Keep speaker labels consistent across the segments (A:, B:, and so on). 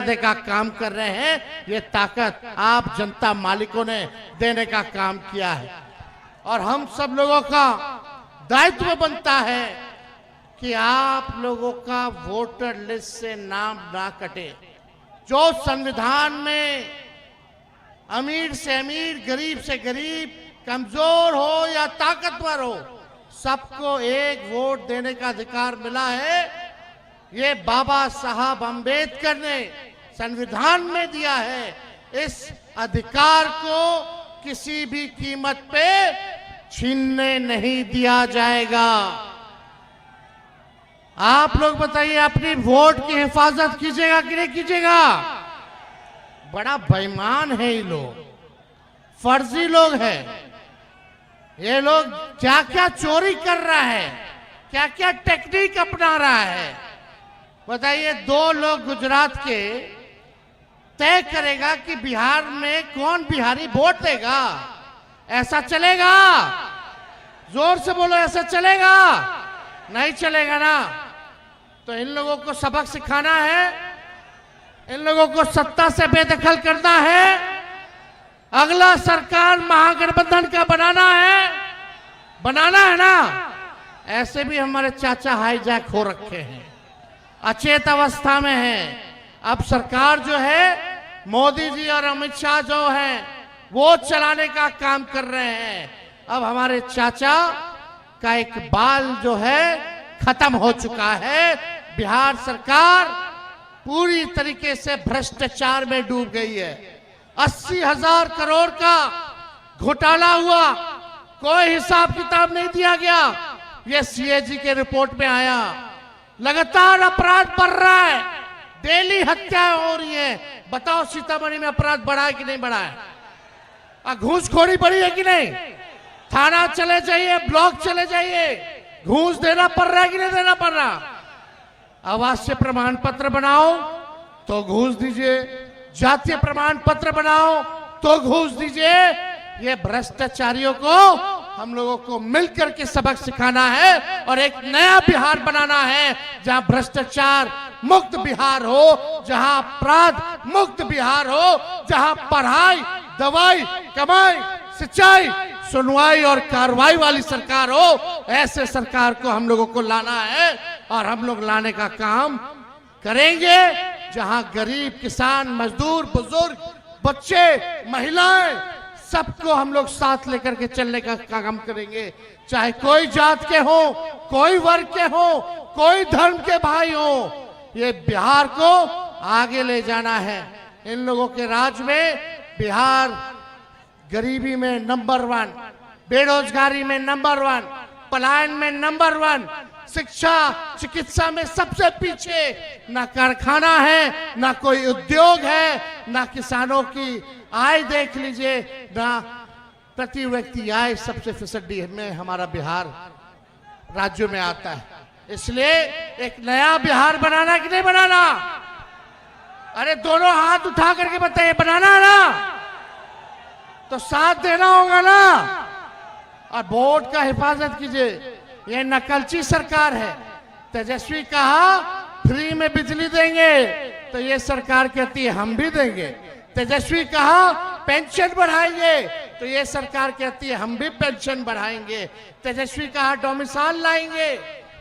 A: देने का काम कर रहे हैं। ये ताकत आप जनता मालिकों ने देने का काम किया है और हम सब लोगों का दायित्व बनता है कि आप लोगों का वोटर लिस्ट से नाम ना कटे। जो संविधान में अमीर से अमीर, गरीब से गरीब, कमजोर हो या ताकतवर हो, सबको एक वोट देने का अधिकार मिला है। ये बाबा साहब अंबेडकर ने संविधान में दिया है। इस अधिकार को किसी भी कीमत पे छीनने नहीं दिया जाएगा। आप लोग बताइए, अपनी वोट की हिफाजत कीजिएगा कि नहीं कीजिएगा? बड़ा बेईमान है ये लोग, फर्जी लोग हैं। ये लोग क्या क्या चोरी कर रहा है, क्या क्या टेक्निक अपना रहा है। बताइए, दो लोग गुजरात के तय करेगा कि बिहार में कौन बिहारी वोट देगा। ऐसा चलेगा? जोर से बोलो, ऐसा चलेगा? नहीं चलेगा ना। तो इन लोगों को सबक सिखाना है, इन लोगों को सत्ता से बेदखल करना है। अगला सरकार महागठबंधन का बनाना है ना। ऐसे भी हमारे चाचा हाईजैक हो रखे हैं, अचेत अवस्था में हैं। अब सरकार जो है, मोदी जी और अमित शाह जो हैं, वो चलाने का काम कर रहे हैं। अब हमारे चाचा का एक बाल जो है खत्म हो चुका है। बिहार सरकार पूरी तरीके से भ्रष्टाचार में डूब गई है। 80,000 करोड़ का घोटाला हुआ, कोई हिसाब किताब नहीं दिया गया। ये सीएजी के रिपोर्ट में आया। लगातार अपराध बढ़ रहा है, डेली हत्याएं हो रही है। बताओ, सीतामढ़ी में अपराध बढ़ा है कि नहीं बढ़ा है? घूसखोरी बढ़ी है कि नहीं? थाना चले जाइए, ब्लॉक चले जाइए, घूस देना पड़ रहा है कि नहीं देना पड़ रहा? आवासीय प्रमाण पत्र बनाओ तो घूस दीजिए, जातीय प्रमाण पत्र बनाओ तो घूस दीजिए। ये भ्रष्टाचारियों को हम लोगों को मिलकर के सबक सिखाना है और एक नया बिहार बनाना है, जहां भ्रष्टाचार मुक्त बिहार हो, जहां अपराध मुक्त बिहार हो, जहां पढ़ाई, दवाई, कमाई, सिंचाई, सुनवाई और कार्रवाई वाली सरकार हो। ऐसे सरकार को हम लोगों को लाना है और हम लोग लाने का काम करेंगे, जहां गरीब, किसान, मजदूर, बुजुर्ग, बच्चे, महिलाएं, सबको हम लोग साथ लेकर के चलने का काम करेंगे। चाहे कोई जात के हो, कोई वर्ग के हो, कोई धर्म के भाई हो। ये बिहार को आगे ले जाना है। इन लोगों के राज में बिहार गरीबी में नंबर 1, बेरोजगारी में नंबर 1, पलायन में नंबर 1, शिक्षा चिकित्सा में सबसे पीछे। ना कारखाना है, ना कोई उद्योग है, ना किसानों की आय देख लीजिए, ना प्रति व्यक्ति आय सबसे फीसदी में हमारा बिहार राज्यों में आता है। इसलिए एक नया बिहार बनाना कि नहीं बनाना? अरे दोनों हाथ उठा करके बताइए, बनाना है ना? तो साथ देना होगा ना। और वोट का हिफाजत कीजिए। ये नकलची सरकार है। तेजस्वी कहा फ्री में बिजली देंगे, तो ये सरकार कहती है हम भी देंगे। तेजस्वी कहा पेंशन बढ़ाएंगे, तो ये सरकार कहती है हम भी पेंशन बढ़ाएंगे। तेजस्वी कहा डोमिसाइल लाएंगे,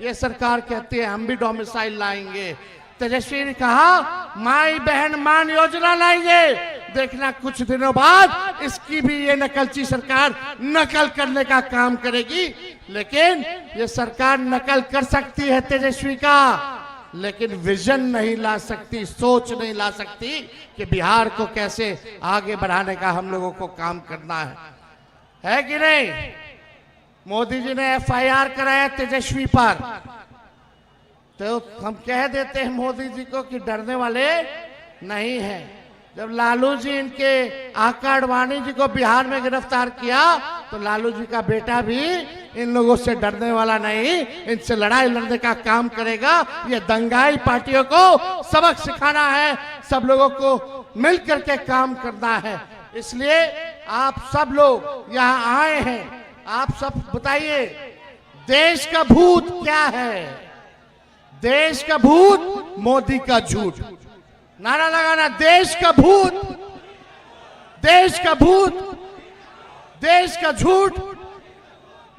A: ये सरकार कहती है हम भी डोमिसाइल लाएंगे। तेजस्वी ने कहा माई बहन मान योजना लाएंगे। देखना कुछ दिनों बाद इसकी भी ये नकलची सरकार नकल करने का काम करेगी। लेकिन ये सरकार नकल कर सकती है तेजस्वी का, लेकिन विजन नहीं ला सकती, सोच नहीं ला सकती कि बिहार को कैसे आगे बढ़ाने का हम लोगों को काम करना है कि नहीं? मोदी जी ने FIR कराया तेजस्वी पर, तो हम कह देते हैं मोदी जी को कि डरने वाले नहीं है। जब लालू जी इनके आका आडवाणी जी को बिहार में गिरफ्तार किया, तो लालू जी का बेटा भी इन लोगों से डरने वाला नहीं, इनसे लड़ाई लड़ने का काम करेगा। ये दंगाई पार्टियों को सबक सिखाना है, सब लोगों को मिल करके काम करना है। इसलिए आप सब लोग यहाँ आए हैं, आप सब बताइए देश का भूत क्या है? देश का भूत मोदी का झूठ। नारा लगाना, देश का भूत, देश का भूत, देश का झूठ।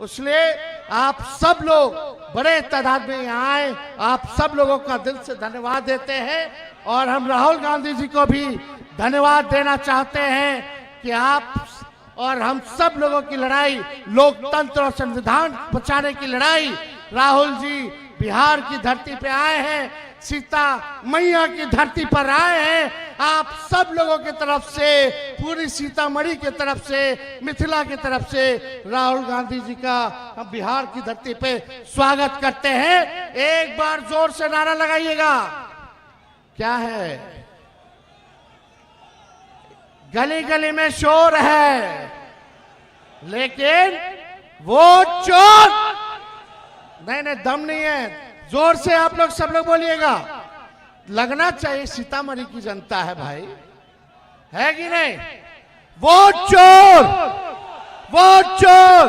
A: इसलिए आप सब लोग बड़े तादाद में यहाँ आए, आप सब लोगों का दिल से धन्यवाद देते हैं। और हम राहुल गांधी जी को भी धन्यवाद देना चाहते हैं कि आप और हम सब लोगों की लड़ाई, लोकतंत्र और संविधान बचाने की लड़ाई, राहुल जी बिहार की धरती पे आए हैं, सीता मैया की धरती पर आए हैं। आप सब लोगों की तरफ से, पूरी सीतामढ़ी की तरफ से, मिथिला की तरफ से राहुल गांधी जी का हम बिहार की धरती पे स्वागत करते हैं। एक बार जोर से नारा लगाइएगा। क्या है? गली गली में शोर है, लेकिन वोट चोर नहीं, दम नहीं है। जोर से आप लोग सब लोग बोलिएगा। लगना चाहिए सीतामढ़ी की जनता है भाई, है कि नहीं? वोट चोर, वोट चोर,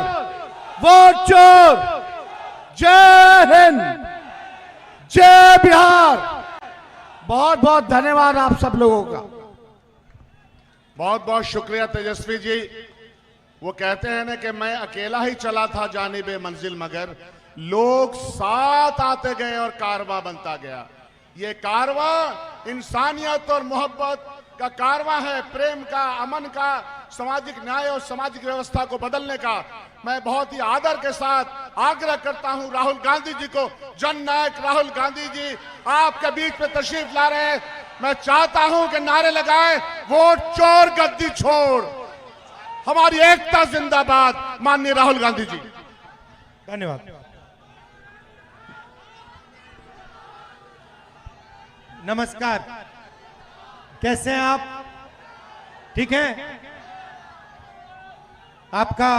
A: वोट चोर। जय हिंद, जय बिहार। बहुत बहुत धन्यवाद आप सब लोगों का।
B: बहुत बहुत शुक्रिया तेजस्वी जी। वो कहते हैं ना कि मैं अकेला ही चला था जानिबे मंजिल, मगर लोग साथ आते गए और कारवां बनता गया। ये कारवां इंसानियत और मोहब्बत का कारवां है, प्रेम का, अमन का, सामाजिक न्याय और सामाजिक व्यवस्था को बदलने का। मैं बहुत ही आदर के साथ आग्रह करता हूं राहुल गांधी जी को, जननायक राहुल गांधी जी आपके बीच में तशरीफ ला रहे हैं। मैं चाहता हूं कि नारे लगाएं, वोट चोर गद्दी छोड़, हमारी एकता जिंदाबाद। माननीय राहुल गांधी जी,
C: धन्यवाद। नमस्कार, कैसे हैं आप? ठीक हैं? आपका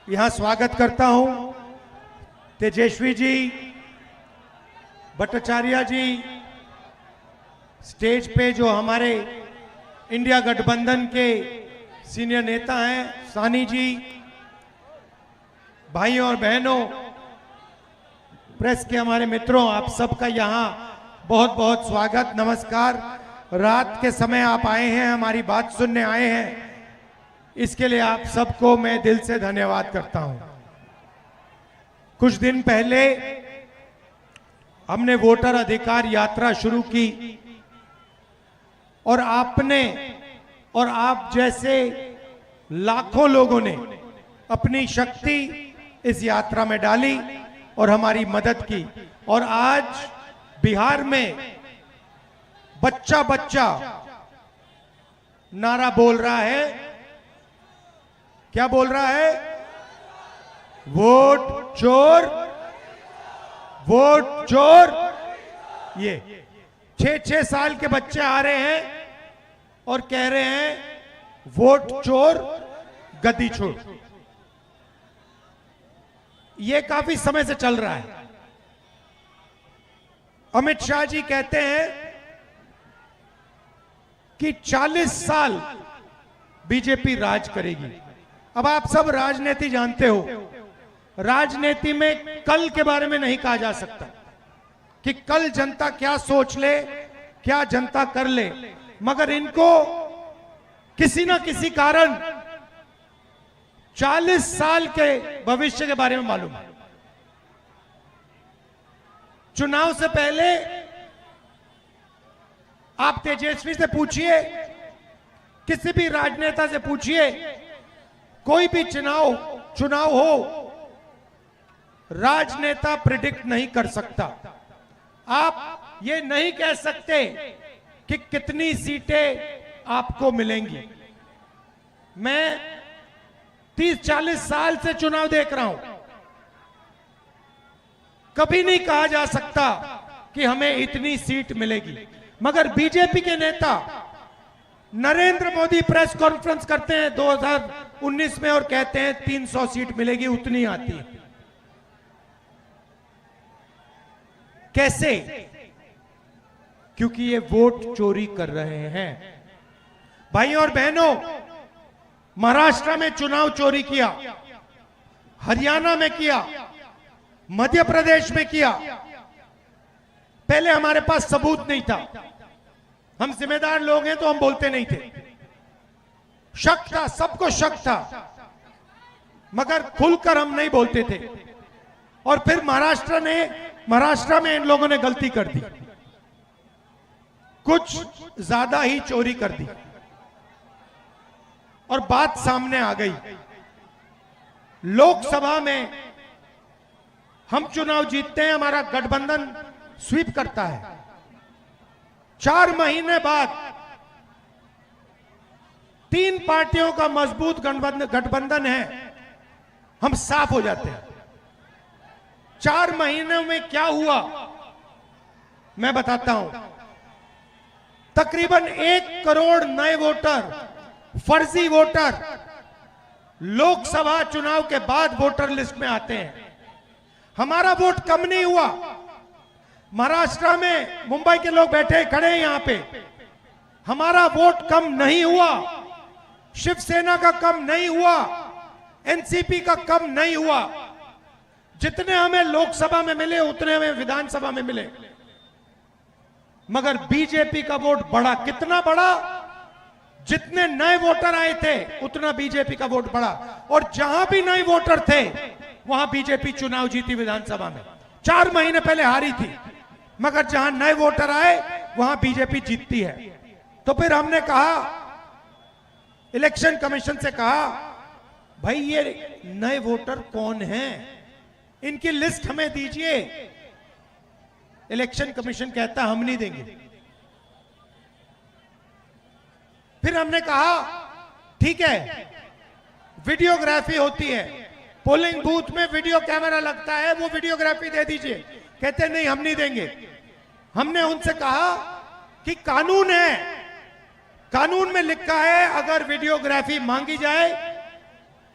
C: यहां स्वागत करता हूं। तेजस्वी जी, भट्टाचार्य जी, स्टेज पे जो हमारे इंडिया गठबंधन के सीनियर नेता हैं, सानी जी, भाइयों और बहनों, प्रेस के हमारे मित्रों, आप सबका यहाँ बहुत बहुत स्वागत, नमस्कार। रात के समय आप आए हैं, हमारी बात सुनने आए हैं, इसके लिए आप सबको मैं दिल से धन्यवाद करता हूं। कुछ दिन पहले हमने वोटर अधिकार यात्रा शुरू की और आपने और आप जैसे लाखों लोगों ने अपनी शक्ति इस यात्रा में डाली और हमारी मदद की। और आज बिहार में बच्चा बच्चा नारा बोल रहा है। क्या बोल रहा है? वोट चोर, वोट चोर। ये 6-6 साल के बच्चे आ रहे हैं और कह रहे हैं वोट चोर गद्दी छोड़। ये काफी समय से चल रहा है। अमित शाह जी कहते हैं कि 40 साल बीजेपी राज करेगी। अब आप सब राजनीति जानते हो, राजनीति में कल के बारे में नहीं कहा जा सकता कि कल जनता क्या सोच ले, क्या जनता कर ले, मगर इनको किसी ना किसी कारण 40 साल के भविष्य के बारे में मालूम है। चुनाव से पहले आप तेजस्वी से पूछिए, किसी भी राजनेता से पूछिए, कोई भी चुनाव हो, राजनेता प्रिडिक्ट नहीं कर सकता। आप ये नहीं कह सकते कि कितनी सीटें आपको मिलेंगी। मैं 30-40 साल से चुनाव देख रहा हूं, कभी नहीं कहा जा सकता कि हमें इतनी सीट मिलेगी। मगर बीजेपी के नेता नरेंद्र मोदी प्रेस कॉन्फ्रेंस करते हैं 2019 में और कहते हैं 300 सीट मिलेगी, उतनी आती है। कैसे? क्योंकि ये वोट चोरी कर रहे हैं। भाइयों और बहनों, महाराष्ट्र में चुनाव चोरी किया, हरियाणा में किया, मध्य प्रदेश में किया। पहले हमारे पास सबूत नहीं था, हम जिम्मेदार लोग हैं तो हम बोलते नहीं थे। शक था, सबको शक था, मगर खुलकर हम नहीं बोलते थे। और फिर महाराष्ट्र में इन लोगों ने गलती कर दी, कुछ ज्यादा ही चोरी कर दी और बात सामने आ गई। लोकसभा में हम चुनाव जीतते हैं, हमारा गठबंधन स्वीप करता है। 4 महीने बाद 3 पार्टियों का मजबूत गठबंधन है, हम साफ हो जाते हैं। 4 महीनों में क्या हुआ मैं बताता हूं। तकरीबन 1 करोड़ नए वोटर, फर्जी वोटर लोकसभा चुनाव के बाद वोटर लिस्ट में आते हैं। हमारा वोट कम नहीं हुआ। महाराष्ट्र में मुंबई के लोग बैठे खड़े हैं यहां पे, हमारा वोट कम नहीं हुआ, शिवसेना का कम नहीं हुआ, एनसीपी का कम नहीं हुआ। जितने हमें लोकसभा में मिले उतने हमें विधानसभा में मिले, मगर बीजेपी का वोट बढ़ा। कितना बढ़ा? जितने नए वोटर आए थे उतना बीजेपी का वोट बढ़ा। और जहां भी नए वोटर थे वहां बीजेपी चुनाव जीती विधानसभा में। 4 महीने पहले हारी थी, मगर जहां नए वोटर आए वहां बीजेपी जीतती है। तो फिर हमने कहा, इलेक्शन कमीशन से कहा, भाई ये नए वोटर कौन हैं, इनकी लिस्ट हमें दीजिए। इलेक्शन कमीशन कहता हम नहीं देंगे। फिर हमने कहा ठीक है, वीडियोग्राफी होती है, पोलिंग बूथ में वीडियो कैमरा लगता है, वो वीडियोग्राफी दे दीजिए। कहते नहीं, हम नहीं देंगे। हमने उनसे कहा कि कानून है, कानून में लिखा है अगर वीडियोग्राफी मांगी जाए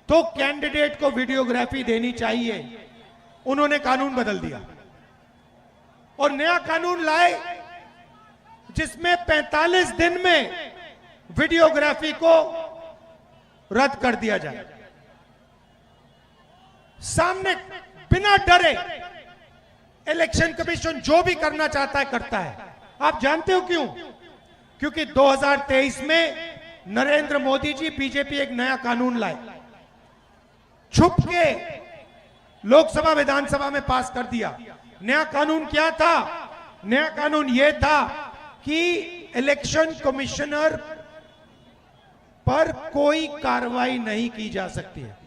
C: तो कैंडिडेट को वीडियोग्राफी देनी चाहिए। उन्होंने कानून बदल दिया और नया कानून लाए जिसमें 45 दिन में वीडियोग्राफी को रद्द कर दिया जाए। सामने बिना डरे इलेक्शन कमीशन जो भी करना चाहता है करता है। आप जानते हो क्यों? क्योंकि 2023 में नरेंद्र मोदी जी, बीजेपी एक नया कानून लाए, छुप के लोकसभा विधानसभा में पास कर दिया। नया कानून क्या था? नया कानून यह था कि इलेक्शन कमिश्नर पर कोई कार्रवाई नहीं की जा सकती है।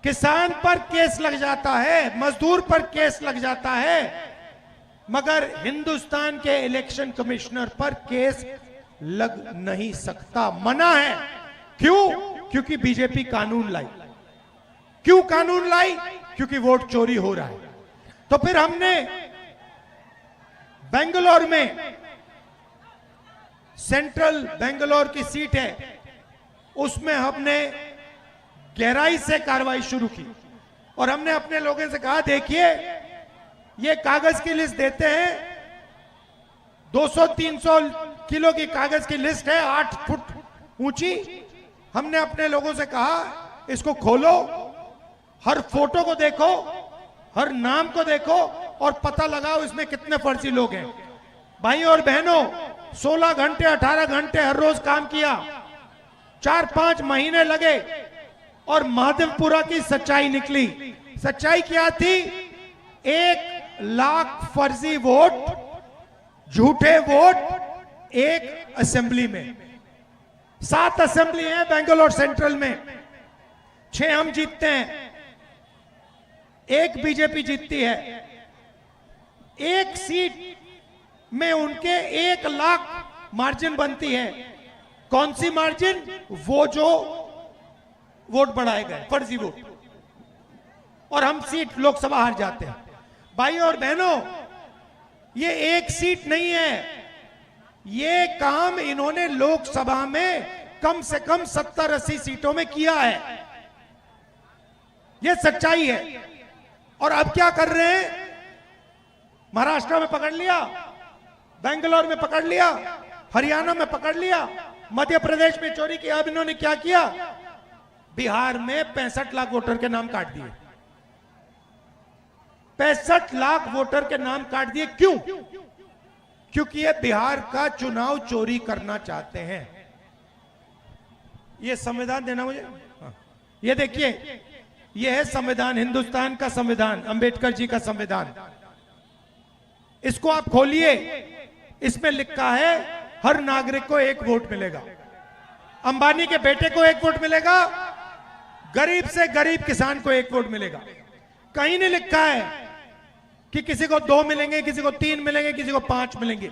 C: किसान पर केस लग जाता है, मजदूर पर केस लग जाता है, मगर हिंदुस्तान के इलेक्शन कमिश्नर पर केस लग नहीं सकता, मना है। क्यों? क्योंकि बीजेपी कानून लाई। क्यों कानून लाई? क्योंकि वोट चोरी हो रहा है। तो फिर हमने बेंगलोर में, सेंट्रल बेंगलोर की सीट है, उसमें हमने गहराई से कार्रवाई शुरू की और हमने अपने लोगों से कहा, देखिए ये कागज की लिस्ट देते हैं, 200-300 किलो की कागज की लिस्ट है, 8 फुट ऊंची। हमने अपने लोगों से कहा इसको खोलो, हर फोटो को देखो, हर नाम को देखो और पता लगाओ इसमें कितने फर्जी लोग हैं। भाई और बहनों, 16 घंटे 18 घंटे हर रोज काम किया, 4-5 महीने लगे और महादेवपुरा की सच्चाई निकली। सच्चाई क्या थी? 1 लाख फर्जी वोट, झूठे वोट एक असेंबली में। 7 असेंबली है बेंगलोर सेंट्रल में, 6 हम जीतते हैं, 1 बीजेपी जीतती है। 1 सीट में उनके 1 लाख मार्जिन बनती है। कौन सी मार्जिन? वो जो वोट बढ़ाए गए, फर्जी वोट, और हम सीट लोकसभा हार जाते हैं। भाई और बहनों, ये 1 सीट नहीं है, ये काम इन्होंने लोकसभा में कम से कम 70-80 सीटों में किया है। ये सच्चाई है। और अब क्या कर रहे हैं? महाराष्ट्र में पकड़ लिया, बेंगलोर में पकड़ लिया, हरियाणा में पकड़ लिया, मध्य प्रदेश में चोरी किया। अब इन्होंने क्या किया? बिहार में 65 लाख वोटर के नाम काट दिए। 65 लाख वोटर के नाम काट दिए। क्यों? क्योंकि ये बिहार का चुनाव चोरी करना चाहते हैं। ये संविधान देना मुझे, हाँ। ये देखिए, ये है संविधान, हिंदुस्तान का संविधान, अंबेडकर जी का संविधान। इसको आप खोलिए, इसमें लिखा है हर नागरिक को 1 वोट मिलेगा, अंबानी के बेटे को 1 वोट मिलेगा, गरीब से गरीब किसान को 1 वोट मिलेगा। कहीं नहीं लिखा है कि किसी को 2 मिलेंगे, किसी को 3 मिलेंगे, किसी को 5 मिलेंगे।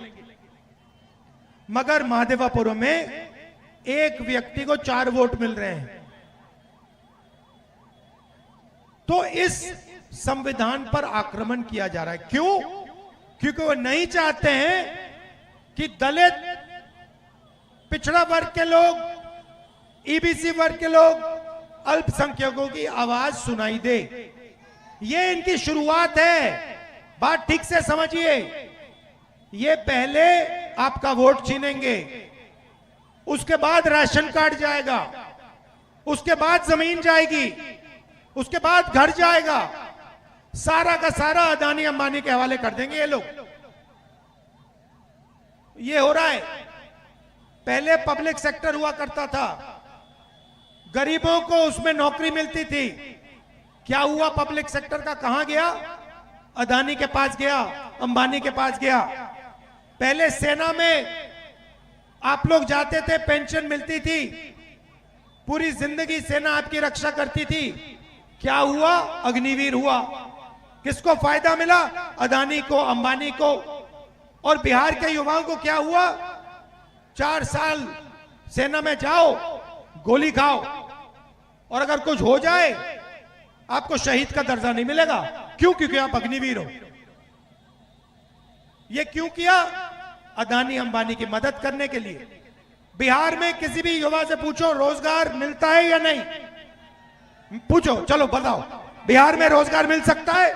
C: मगर महादेवापुर में एक व्यक्ति को 4 वोट मिल रहे हैं। तो इस संविधान पर आक्रमण किया जा रहा है। क्यों? क्योंकि वो नहीं चाहते हैं कि दलित, पिछड़ा वर्ग के लोग, ईबीसी वर्ग के लोग, अल्पसंख्यकों की आवाज सुनाई दे। ये इनकी शुरुआत है। बात ठीक से समझिए। ये पहले आपका वोट छीनेंगे, उसके बाद राशन कार्ड जाएगा, उसके बाद जमीन जाएगी, उसके बाद घर जाएगा, सारा का सारा अदानी अंबानी के हवाले कर देंगे ये लोग। ये हो रहा है। पहले पब्लिक सेक्टर हुआ करता था, गरीबों को उसमें नौकरी मिलती थी। क्या हुआ पब्लिक सेक्टर का? कहां गया? अदानी के पास गया, अंबानी के पास गया। पहले सेना में आप लोग जाते थे, पेंशन मिलती थी, पूरी जिंदगी सेना आपकी रक्षा करती थी। क्या हुआ? अग्निवीर हुआ। किसको फायदा मिला? अदानी को, अंबानी को। और बिहार के युवाओं को क्या हुआ? 4 साल सेना में जाओ, गोली खाओ, और अगर कुछ हो जाए आपको शहीद का दर्जा नहीं मिलेगा। क्यों? क्योंकि आप अग्निवीर हो। ये क्यों किया? अदानी अंबानी की मदद करने के लिए। बिहार में किसी भी युवा से पूछो रोजगार मिलता है या नहीं, पूछो, चलो बताओ, बिहार में रोजगार मिल सकता है?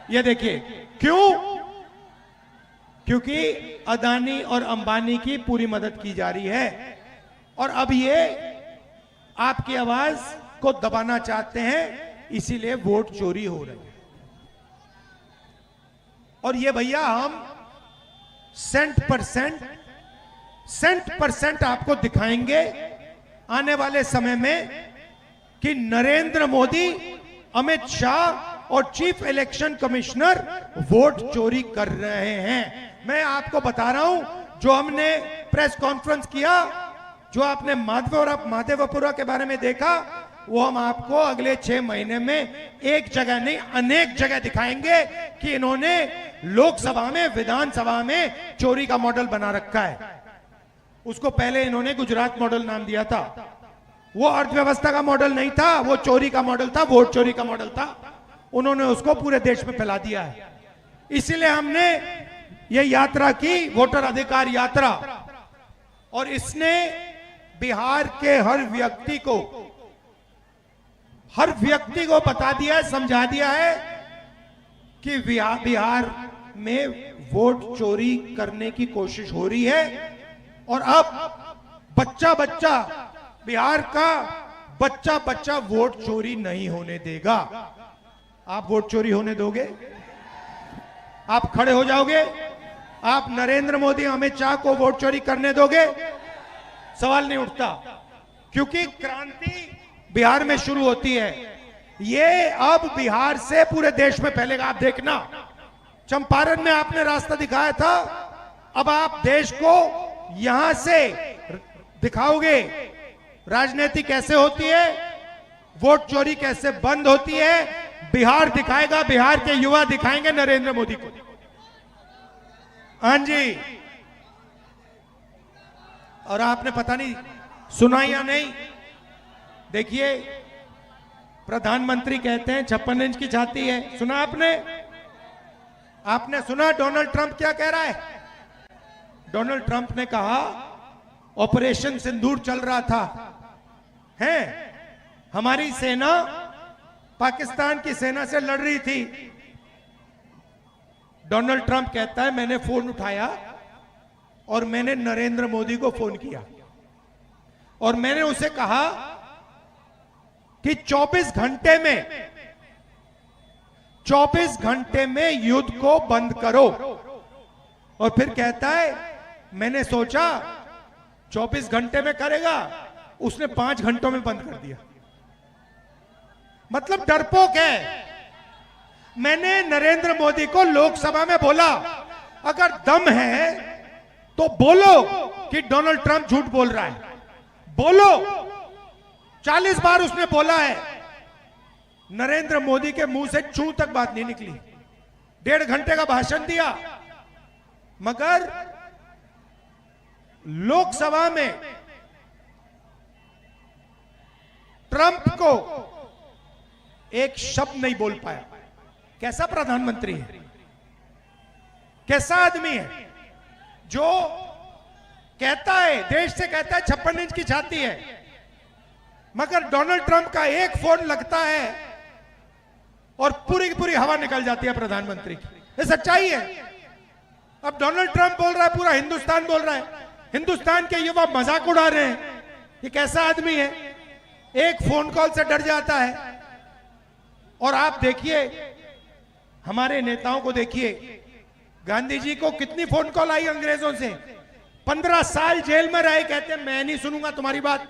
C: ये देखिए, क्यों? क्योंकि अदानी और अंबानी की पूरी मदद की जा रही है। और अब ये आपकी आवाज को दबाना चाहते हैं, इसीलिए वोट चोरी हो रही है। और ये भैया हम सेंट परसेंट आपको दिखाएंगे आने वाले समय में कि नरेंद्र मोदी, अमित शाह और चीफ इलेक्शन कमिश्नर वोट चोरी कर रहे हैं। मैं आपको बता रहा हूं, जो हमने प्रेस कॉन्फ्रेंस किया, जो आपने महादेवपुरा के बारे में देखा, वो हम आपको अगले 6 महीने में एक जगह नहीं, अनेक जगह दिखाएंगे कि इन्होंने लोकसभा में, विधानसभा में चोरी का मॉडल बना रखा है। उसको पहले इन्होंने गुजरात मॉडल नाम दिया था। वो अर्थव्यवस्था का मॉडल नहीं था, वो चोरी का मॉडल था, वोट चोरी का मॉडल था। उन्होंने उसको पूरे देश में फैला दिया है। इसीलिए हमने ये यात्रा की, वोटर अधिकार यात्रा, और इसने बिहार के हर व्यक्ति को बता दिया है, समझा दिया है कि बिहार में वोट चोरी करने की कोशिश हो रही है। और अब बच्चा बिहार का बच्चा वोट चोरी नहीं होने देगा। आप वोट चोरी होने दोगे? आप खड़े हो जाओगे? आप नरेंद्र मोदी, अमित शाह को वोट चोरी करने दोगे? सवाल नहीं उठता। क्योंकि क्रांति बिहार में शुरू होती है। ये अब बिहार से पूरे देश में फैलेगा। आप देखना, चंपारण में आपने रास्ता दिखाया था, अब आप देश को यहां से दिखाओगे राजनीति कैसे होती है, वोट चोरी कैसे बंद होती है। बिहार दिखाएगा, बिहार के युवा दिखाएंगे नरेंद्र मोदी को। हाँ जी। और आपने पता नहीं सुना या नहीं, देखिए प्रधानमंत्री कहते हैं 56 इंच की छाती है। सुना आपने? आपने सुना डोनाल्ड ट्रंप क्या कह रहा है? डोनाल्ड ट्रंप ने कहा ऑपरेशन सिंदूर चल रहा था, है, हमारी सेना पाकिस्तान की सेना से लड़ रही थी। डोनाल्ड ट्रंप कहता है मैंने फोन उठाया और मैंने नरेंद्र मोदी को फोन किया और मैंने उसे कहा कि 24 घंटे में युद्ध को बंद करो। और फिर कहता है मैंने सोचा 24 घंटे में करेगा, उसने 5 घंटों में बंद कर दिया। मतलब डरपोक है। मैंने नरेंद्र मोदी को लोकसभा में बोला, अगर दम है तो बोलो कि डोनाल्ड ट्रंप झूठ बोल रहा है, बोलो। 40 बार उसने बोला है, नरेंद्र मोदी के मुंह से चू तक बात नहीं निकली। 1.5 घंटे का भाषण दिया, मगर लोकसभा में ट्रंप को एक शब्द नहीं बोल पाया। कैसा प्रधानमंत्री है, कैसा आदमी है जो कहता है, देश से कहता है 56 इंच की छाती है, मगर डोनाल्ड ट्रंप का एक फोन लगता है और पूरी की पूरी हवा निकल जाती है प्रधानमंत्री की। ये सच्चाई है। अब डोनाल्ड ट्रंप बोल रहा है, पूरा हिंदुस्तान बोल रहा है, हिंदुस्तान के युवा मजाक उड़ा रहे हैं, ये कैसा आदमी है, एक फोन कॉल से डर जाता है। और आप देखिए हमारे नेताओं को, देखिए गांधी जी को कितनी फोन कॉल आई अंग्रेजों से, 15 साल जेल में रहे, कहते हैं मैं नहीं सुनूंगा तुम्हारी बात।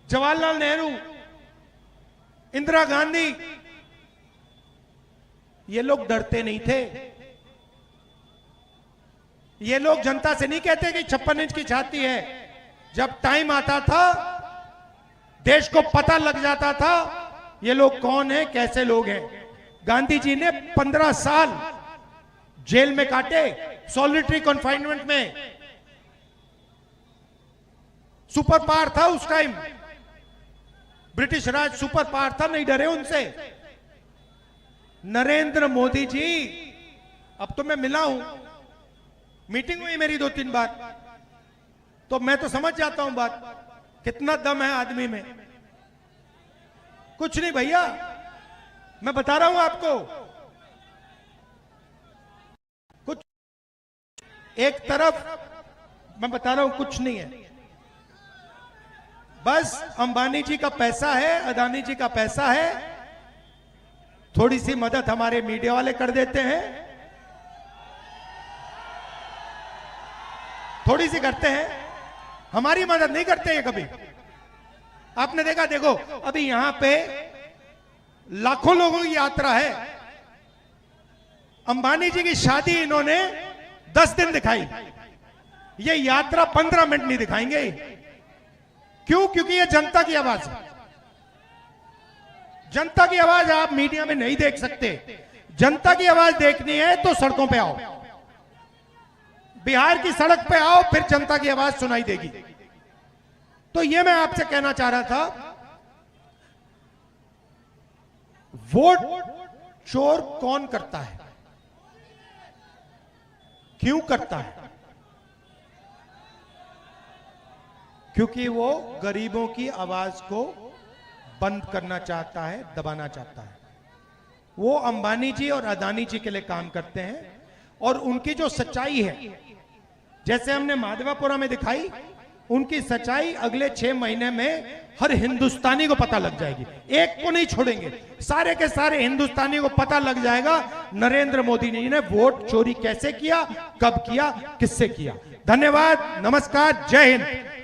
C: जवाहरलाल नेहरू, इंदिरा गांधी, ये लोग डरते नहीं थे। ये लोग जनता से नहीं कहते कि 56 इंच की छाती है। जब टाइम आता था, देश को पता लग जाता था ये लोग कौन है, कैसे लोग हैं। गांधी जी ने 15 साल जेल में काटे, सॉलिटरी कन्फाइनमेंट में। सुपर पावर था उस टाइम, ब्रिटिश राज सुपर पावर था, नहीं डरे उनसे। नरेंद्र मोदी जी, अब तो मैं मिला हूं, मीटिंग हुई मेरी 2-3 बार, तो मैं तो समझ जाता हूं बात, कितना दम है आदमी में। कुछ नहीं भैया, मैं बता रहा हूं आपको, कुछ एक तरफ मैं बता रहा हूं कुछ नहीं है, बस अंबानी जी का पैसा है, अदानी जी का पैसा है, थोड़ी सी मदद हमारे मीडिया वाले कर देते हैं, थोड़ी सी करते हैं, हमारी मदद नहीं करते ये कभी। आपने देखा, देखो अभी यहां पे लाखों लोगों की यात्रा है। अंबानी जी की शादी इन्होंने 10 दिन दिखाई, ये यात्रा 15 मिनट नहीं दिखाएंगे। क्यों? क्योंकि ये जनता की आवाज है। जनता की आवाज आप मीडिया में नहीं देख सकते। जनता की आवाज देखनी है तो सड़कों पे आओ, बिहार की सड़क पे आओ, फिर जनता की आवाज सुनाई देगी। तो ये मैं आपसे कहना चाह रहा था, वोट चोर कौन करता है, क्यों करता है? क्योंकि वो गरीबों की आवाज को बंद करना चाहता है, दबाना चाहता है। वो अंबानी जी और अदानी जी के लिए काम करते हैं, और उनकी जो सच्चाई है, जैसे हमने माधवापुरा में दिखाई, उनकी सच्चाई अगले 6 महीने में हर हिंदुस्तानी को पता लग जाएगी। एक को नहीं छोड़ेंगे, सारे के सारे हिंदुस्तानी को पता लग जाएगा नरेंद्र मोदी जी ने वोट चोरी कैसे किया, कब किया, किससे किया। धन्यवाद, नमस्कार, जय हिंद।